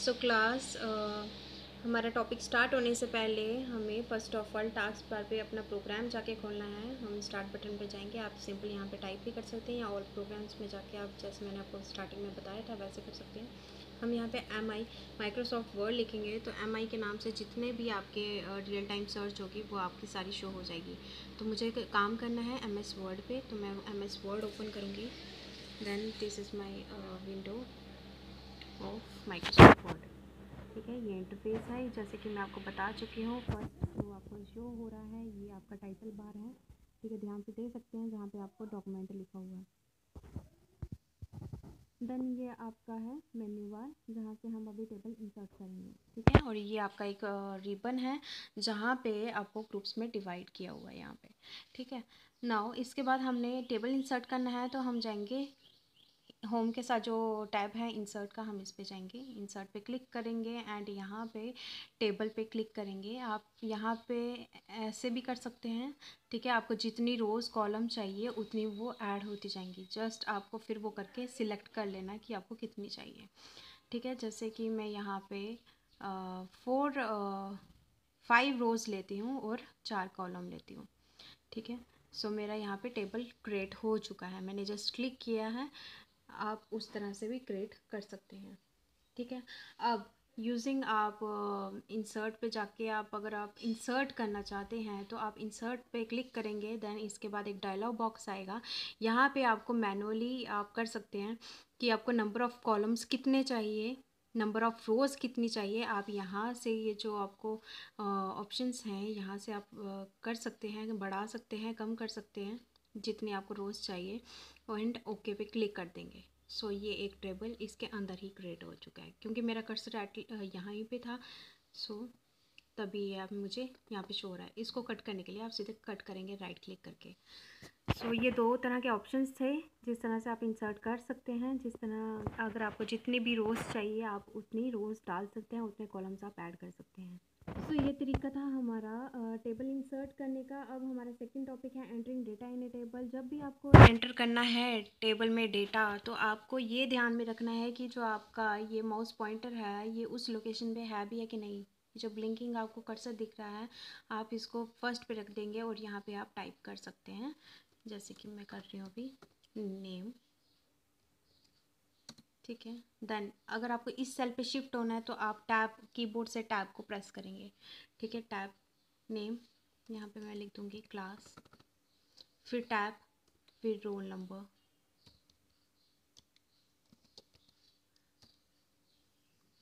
So class हमारा topic start होने से पहले हमें first of all task bar पे अपना प्रोग्राम जाके खोलना है। हम स्टार्ट बटन पे जाएंगे। आप सिंपली यहाँ पे टाइप भी कर सकते हैं या ऑल प्रोग्राम्स में जाके आप जैसे मैंने आपको स्टार्टिंग में बताया था वैसे कर सकते हैं। हम यहाँ पे MI माइक्रोसॉफ्ट वर्ड लिखेंगे तो MI के नाम से जितने भी आपके रियल टाइम सर्च होगी वो आपकी सारी शो हो जाएगी। तो मुझे काम करना है MS वर्ड पे, तो मैं MS वर्ड ओपन करूँगी। Then this is my window of Microsoft Word. ठीक है, ये इंटरफेस है। जैसे कि मैं आपको बता चुकी हूँ, फर्स्ट जो आपको शो हो रहा है ये आपका टाइटल बार है। ठीक है, ध्यान से देख सकते हैं जहाँ पे आपको डॉक्यूमेंट लिखा हुआ है। देन ये आपका है मेन्यू बार जहाँ से हम अभी टेबल इंसर्ट करेंगे। ठीक है, और ये आपका एक रिबन है जहाँ पे आपको ग्रुप्स में डिवाइड किया हुआ है यहाँ पे। ठीक है, नाउ इसके बाद हमने टेबल इंसर्ट करना है तो हम जाएंगे होम के साथ जो टैब है इंसर्ट का, हम इस पे जाएंगे, इंसर्ट पे क्लिक करेंगे एंड यहाँ पे टेबल पे क्लिक करेंगे। आप यहाँ पे ऐसे भी कर सकते हैं। ठीक है, आपको जितनी रोज़ कॉलम चाहिए उतनी वो ऐड होती जाएंगी। जस्ट आपको फिर वो करके सिलेक्ट कर लेना कि आपको कितनी चाहिए। ठीक है, जैसे कि मैं यहाँ पे 5 रोज़ लेती हूँ और 4 कॉलम लेती हूँ। ठीक है, सो मेरा यहाँ पे टेबल क्रिएट हो चुका है। मैंने जस्ट क्लिक किया है। आप उस तरह से भी क्रिएट कर सकते हैं। ठीक है, अब यूजिंग आप इंसर्ट पे जाके आप अगर आप इंसर्ट करना चाहते हैं तो आप इंसर्ट पे क्लिक करेंगे। देन इसके बाद एक डायलॉग बॉक्स आएगा। यहाँ पे आपको मैनुअली आप कर सकते हैं कि आपको नंबर ऑफ़ कॉलम्स कितने चाहिए, नंबर ऑफ़ रोज़ कितनी चाहिए। आप यहाँ से ये जो आपको ऑप्शंस हैं यहाँ से आप कर सकते हैं, बढ़ा सकते हैं, कम कर सकते हैं जितनी आपको रोज़ चाहिए। एंड ओके पे क्लिक कर देंगे। सो ये एक टेबल इसके अंदर ही क्रिएट हो चुका है क्योंकि मेरा कर्सर यहाँ ही पे था। सो तभी ये आप मुझे यहाँ पे शो हो रहा है। इसको कट करने के लिए आप सीधे कट करेंगे राइट क्लिक करके। सो ये 2 तरह के ऑप्शंस थे जिस तरह से आप इंसर्ट कर सकते हैं। जिस तरह अगर आपको जितनी भी रोज़ चाहिए आप उतनी रोज़ डाल सकते हैं, उतने कॉलम्स आप ऐड कर सकते हैं। सो ये तरीका था हमारा टेबल इंसर्ट करने का। अब हमारा सेकंड टॉपिक है entering data in a table. जब भी आपको एंटर करना है टेबल में डेटा तो आपको ये ध्यान में रखना है कि जो आपका ये माउस पॉइंटर है ये उस लोकेशन पे है भी है कि नहीं। जो ब्लिंकिंग आपको कर्सर दिख रहा है आप इसको फर्स्ट पे रख देंगे और यहाँ पे आप टाइप कर सकते हैं जैसे कि मैं कर रही हूँ अभी नेम। ठीक है, देन अगर आपको इस सेल पे शिफ्ट होना है तो आप टैब कीबोर्ड से टैब को प्रेस करेंगे। ठीक है, टैब नेम यहाँ पे मैं लिख दूँगी क्लास, फिर टैब, फिर रोल नंबर।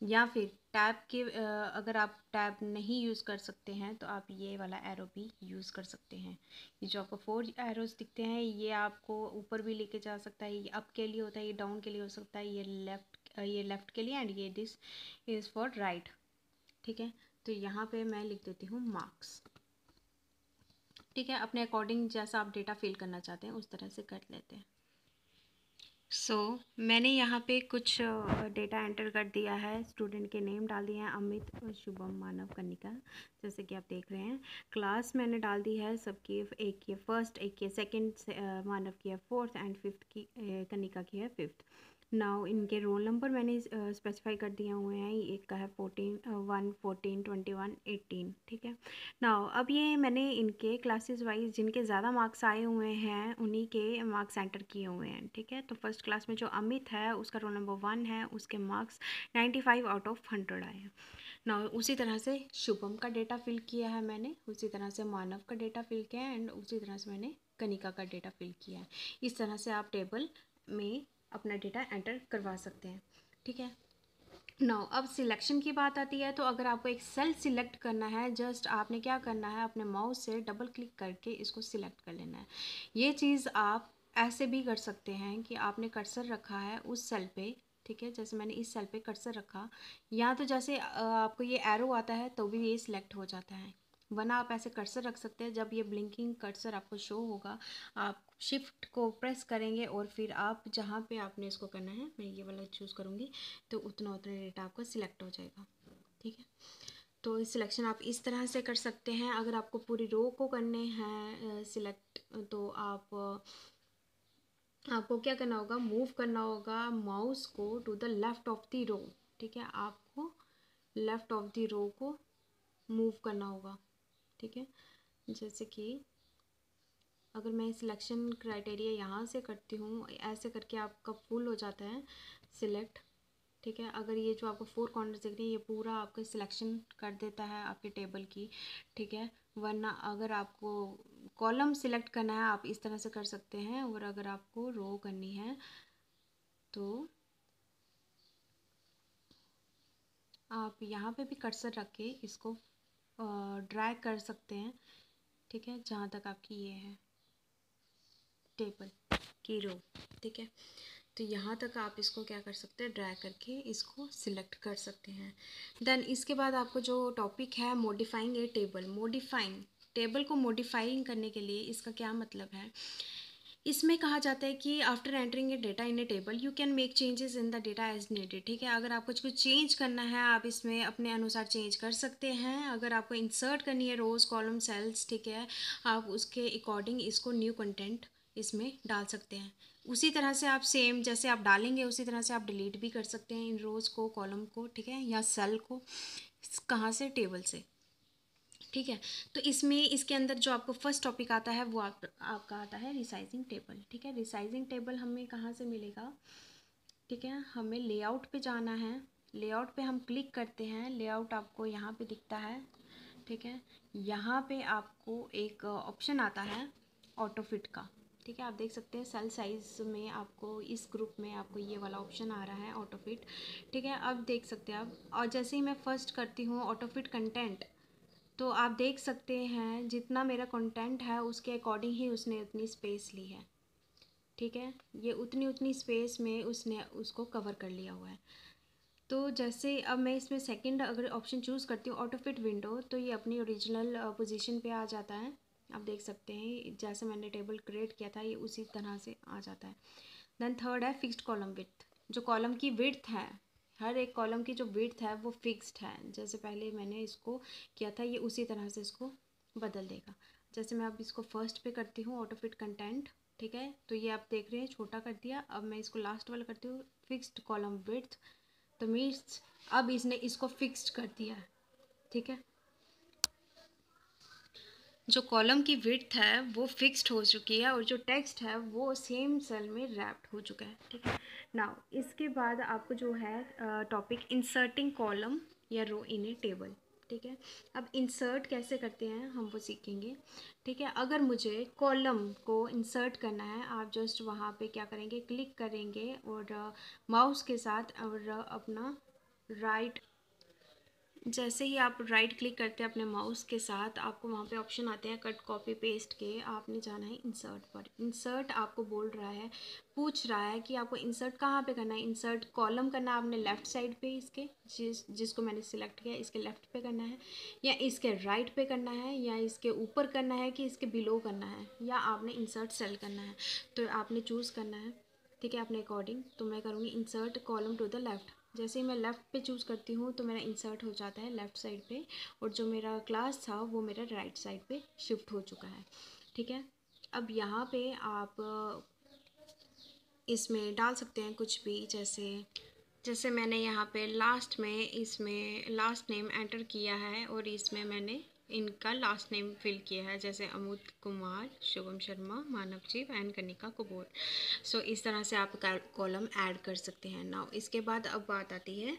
या फिर टैब के अगर आप टैब नहीं यूज़ कर सकते हैं तो आप ये वाला एरो भी यूज़ कर सकते हैं। ये जो आपको 4 एरोज़ दिखते हैं ये आपको ऊपर भी लेके जा सकता है। ये अप के लिए होता है, ये डाउन के लिए हो सकता है, ये लेफ़्ट के लिए, एंड ये दिस इज़ फॉर राइट। ठीक है, तो यहाँ पे मैं लिख देती हूँ मार्क्स। ठीक है, अपने अकॉर्डिंग जैसा आप डेटा फिल करना चाहते हैं उस तरह से कर लेते हैं। मैंने यहाँ पे कुछ डेटा एंटर कर दिया है। स्टूडेंट के नेम डाल दिए हैं अमित, शुभम, मानव, कनिका, जैसे कि आप देख रहे हैं। क्लास मैंने डाल दी है सबकी, एक की फर्स्ट, एक की सेकंड, मानव की है फोर्थ, एंड फिफ्थ की कनिका की है फिफ्थ। नाउ इनके रोल नंबर मैंने स्पेसिफाई कर दिए हुए हैं। एक का है 1 14 21 18। ठीक है, नाउ अब ये मैंने इनके क्लासेस वाइज जिनके ज़्यादा मार्क्स आए हुए हैं उन्हीं के मार्क्स एंटर किए हुए हैं। ठीक है, तो फर्स्ट क्लास में जो अमित है उसका रोल नंबर 1 है, उसके मार्क्स 95 आउट ऑफ 100 आए हैं। ना उसी तरह से शुभम का डेटा फिल किया है मैंने, उसी तरह से मानव का डेटा फिल किया है, एंड उसी तरह से मैंने कनिका का डेटा फिल किया है। इस तरह से आप टेबल में अपना डेटा एंटर करवा सकते हैं। ठीक है, नाउ अब सिलेक्शन की बात आती है। तो अगर आपको एक सेल सिलेक्ट करना है, जस्ट आपने क्या करना है, अपने माउस से डबल क्लिक करके इसको सिलेक्ट कर लेना है। ये चीज़ आप ऐसे भी कर सकते हैं कि आपने कर्सर रखा है उस सेल पे। ठीक है, जैसे मैंने इस सेल पे कर्सर रखा, यहाँ तो जैसे आपको ये एरो आता है तो भी ये सिलेक्ट हो जाता है। वरना आप ऐसे कर्सर रख सकते हैं। जब ये ब्लिंकिंग कर्सर आपको शो होगा आप शिफ्ट को प्रेस करेंगे और फिर आप जहाँ पे आपने इसको करना है, मैं ये वाला चूज़ करूँगी, तो उतना डेटा आपका सिलेक्ट हो जाएगा। ठीक है, तो सिलेक्शन आप इस तरह से कर सकते हैं। अगर आपको पूरी रो को करने हैं सिलेक्ट तो आपको क्या करना होगा, मूव करना होगा माउस को to the left of the row. ठीक है, आपको लेफ्ट ऑफ द रो को मूव करना होगा। ठीक है, जैसे कि अगर मैं सिलेक्शन क्राइटेरिया यहाँ से करती हूँ, ऐसे करके आपका फुल हो जाता है सिलेक्ट। ठीक है, अगर ये जो आपको 4 कॉर्नर दिख रही है ये पूरा आपका सिलेक्शन कर देता है आपके टेबल की। ठीक है, वरना अगर आपको कॉलम सिलेक्ट करना है आप इस तरह से कर सकते हैं, और अगर आपको रो करनी है तो आप यहाँ पे भी कर्सर रख के इसको ड्रैग कर सकते हैं। ठीक है, जहाँ तक आपकी ये है टेबल की रो। ठीक है, तो यहाँ तक आप इसको क्या कर सकते हैं, ड्रैग करके इसको सिलेक्ट कर सकते हैं। देन इसके बाद आपको जो टॉपिक है मॉडिफाइंग ए टेबल। मॉडिफाइंग टेबल को मॉडिफाइंग करने के लिए इसका क्या मतलब है, इसमें कहा जाता है कि after entering a data in a table you can make changes in the data as needed. ठीक है, अगर आपको कुछ चेंज करना है आप इसमें अपने अनुसार चेंज कर सकते हैं। अगर आपको इंसर्ट करनी है रोज़ कॉलम सेल्स, ठीक है, आप उसके अकॉर्डिंग इसको न्यू कंटेंट इसमें डाल सकते हैं। उसी तरह से आप सेम जैसे आप डालेंगे उसी तरह से आप डिलीट भी कर सकते हैं इन रोज़ को, कॉलम को। ठीक है, या सेल को, कहाँ से, टेबल से। ठीक है, तो इसमें इसके अंदर जो आपको फर्स्ट टॉपिक आता है वो आपका आता है रिसाइजिंग टेबल। ठीक है, रिसाइजिंग टेबल हमें कहाँ से मिलेगा। ठीक है, हमें लेआउट पे जाना है। लेआउट पे हम क्लिक करते हैं, लेआउट आपको यहाँ पे दिखता है। ठीक है, यहाँ पे आपको एक ऑप्शन आता है ऑटो फिट का। ठीक है, आप देख सकते हैं सेल साइज में आपको इस ग्रुप में आपको ये वाला ऑप्शन आ रहा है ऑटो फिट। ठीक है, अब देख सकते हैं आप, और जैसे ही मैं फर्स्ट करती हूँ ऑटो फिट कंटेंट, तो आप देख सकते हैं जितना मेरा कंटेंट है उसके अकॉर्डिंग ही उसने उतनी स्पेस ली है। ठीक है, ये उतनी उतनी स्पेस में उसने उसको कवर कर लिया हुआ है। तो जैसे अब मैं इसमें सेकंड अगर ऑप्शन चूज़ करती हूँ ऑटो फिट विंडो, तो ये अपनी ओरिजिनल पोजीशन पे आ जाता है। आप देख सकते हैं जैसे मैंने टेबल क्रिएट किया था ये उसी तरह से आ जाता है। देन थर्ड है फिक्स्ड कॉलम विड्थ। जो कॉलम की विड्थ है, हर एक कॉलम की जो विड्थ है वो फिक्स्ड है। जैसे पहले मैंने इसको किया था ये उसी तरह से इसको बदल देगा। जैसे मैं अब इसको फर्स्ट पे करती हूँ ऑटो फिट कंटेंट। ठीक है, तो ये आप देख रहे हैं छोटा कर दिया। अब मैं इसको लास्ट वाला करती हूँ फिक्स्ड कॉलम विड्थ, तो मीन्स अब इसने इसको फिक्स्ड कर दिया है। ठीक है, जो कॉलम की विड्थ है वो फिक्स्ड हो चुकी है और जो टेक्स्ट है वो सेम सेल में रैप्ड हो चुका है। ठीक है, नाउ इसके बाद आपको जो है टॉपिक इंसर्टिंग कॉलम या रो इन ए टेबल। ठीक है, अब इंसर्ट कैसे करते हैं हम वो सीखेंगे। ठीक है, अगर मुझे कॉलम को इंसर्ट करना है आप जस्ट वहाँ पे क्या करेंगे, क्लिक करेंगे और माउस के साथ और अपना राइट, जैसे ही आप राइट क्लिक करते हैं अपने माउस के साथ आपको वहाँ पे ऑप्शन आते हैं कट कॉपी पेस्ट के, आपने जाना है इंसर्ट पर। इंसर्ट आपको बोल रहा है, पूछ रहा है कि आपको इंसर्ट कहाँ पे करना है। इंसर्ट कॉलम करना है आपने लेफ़्ट साइड पे, इसके जिसको मैंने सिलेक्ट किया इसके लेफ़्ट पे करना है, या इसके राइट पे करना है, या इसके ऊपर करना है, कि इसके बिलो करना है, या आपने इंसर्ट सेल करना है। तो आपने चूज़ करना है। ठीक है, अपने अकॉर्डिंग। तो मैं करूँगी insert column to the left. जैसे ही मैं लेफ़्ट पे चूज़ करती हूँ तो मेरा इंसर्ट हो जाता है लेफ़्ट साइड पे, और जो मेरा क्लास था वो मेरा राइट साइड पे शिफ्ट हो चुका है। ठीक है, अब यहाँ पे आप इसमें डाल सकते हैं कुछ भी, जैसे जैसे मैंने यहाँ पे लास्ट में इसमें लास्ट नेम एंटर किया है और इसमें मैंने इनका लास्ट नेम फिल किया है, जैसे अमूत कुमार, शुभम शर्मा, मानव जीव एंड कनिका कपूर। सो इस तरह से आप कॉलम ऐड कर सकते हैं। नाउ इसके बाद अब बात आती है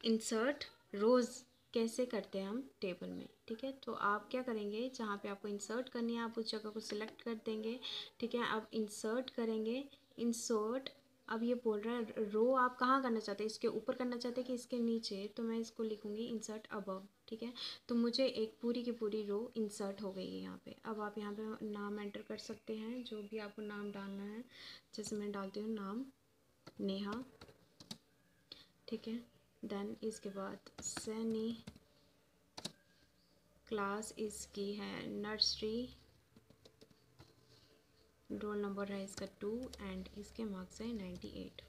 इंसर्ट रोज़ कैसे करते हैं हम टेबल में। ठीक है, तो आप क्या करेंगे, जहाँ पे आपको इंसर्ट करनी है आप उस जगह को सिलेक्ट कर देंगे। ठीक है, अब इंसर्ट करेंगे, इंसर्ट, अब ये बोल रहा है रो आप कहाँ करना चाहते हैं, इसके ऊपर करना चाहते हैं कि इसके नीचे, तो मैं इसको लिखूँगी इंसर्ट अबव। ठीक है, तो मुझे एक पूरी की पूरी रो इंसर्ट हो गई है यहाँ पे। अब आप यहाँ पे नाम एंटर कर सकते हैं, जो भी आपको नाम डालना है। जैसे मैं डालती हूँ नाम नेहा। ठीक है, देन इसके बाद सैनी, क्लास इसकी है नर्सरी, रोल नंबर है इसका 2 एंड इसके मार्क्स है 98।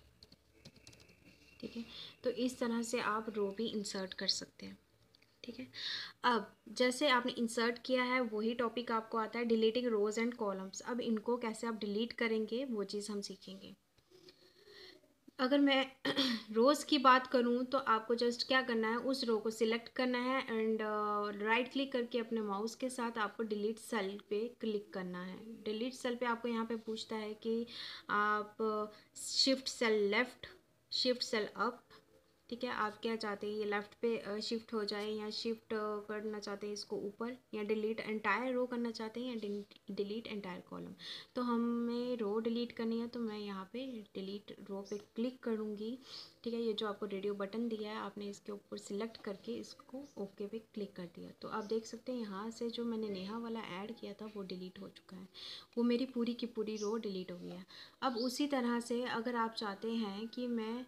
ठीक है, तो इस तरह से आप रो भी इंसर्ट कर सकते हैं। ठीक है, अब जैसे आपने इंसर्ट किया है वही टॉपिक आपको आता है डिलीटिंग रोज एंड कॉलम्स। अब इनको कैसे आप डिलीट करेंगे वो चीज़ हम सीखेंगे। अगर मैं रोज़ की बात करूँ तो आपको जस्ट क्या करना है, उस रो को सिलेक्ट करना है एंड राइट क्लिक करके अपने माउस के साथ आपको डिलीट सेल पे क्लिक करना है। डिलीट सेल पे आपको यहाँ पे पूछता है कि आप shift cell left, shift cell up, ठीक है, आप क्या चाहते हैं, ये लेफ़्ट पे शिफ्ट हो जाए या शिफ्ट करना चाहते हैं इसको ऊपर, या डिलीट एंटायर रो करना चाहते हैं या डिलीट एंटायर कॉलम। तो हमें रो डिलीट करनी है तो मैं यहाँ पे डिलीट रो पे क्लिक करूँगी, ठीक है। ये जो आपको रेडियो बटन दिया है आपने इसके ऊपर सिलेक्ट करके इसको ओके पे क्लिक कर दिया, तो आप देख सकते हैं यहाँ से जो मैंने नेहा वाला ऐड किया था वो डिलीट हो चुका है, वो मेरी पूरी की पूरी रो डिलीट हो गई है। अब उसी तरह से अगर आप चाहते हैं कि मैं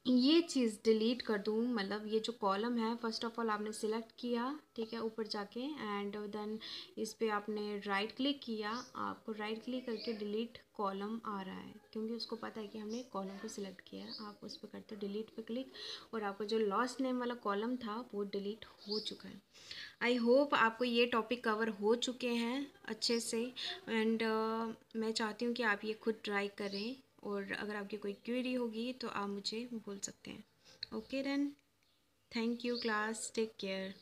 ये चीज़ डिलीट कर दूँ, मतलब ये जो कॉलम है फर्स्ट ऑफ ऑल आपने सिलेक्ट किया, ठीक है, ऊपर जाके एंड देन इस पे आपने राइट क्लिक किया, आपको राइट क्लिक करके डिलीट कॉलम आ रहा है क्योंकि उसको पता है कि हमने कॉलम को सिलेक्ट किया है। आप उस पर करते हो डिलीट पे क्लिक और आपका जो लास्ट नेम वाला कॉलम था वो डिलीट हो चुका है। आई होप आपको ये टॉपिक कवर हो चुके हैं अच्छे से एंड मैं चाहती हूँ कि आप ये खुद ट्राई करें और अगर आपकी कोई क्वेरी होगी तो आप मुझे बोल सकते हैं। Okay then, thank you class, take care.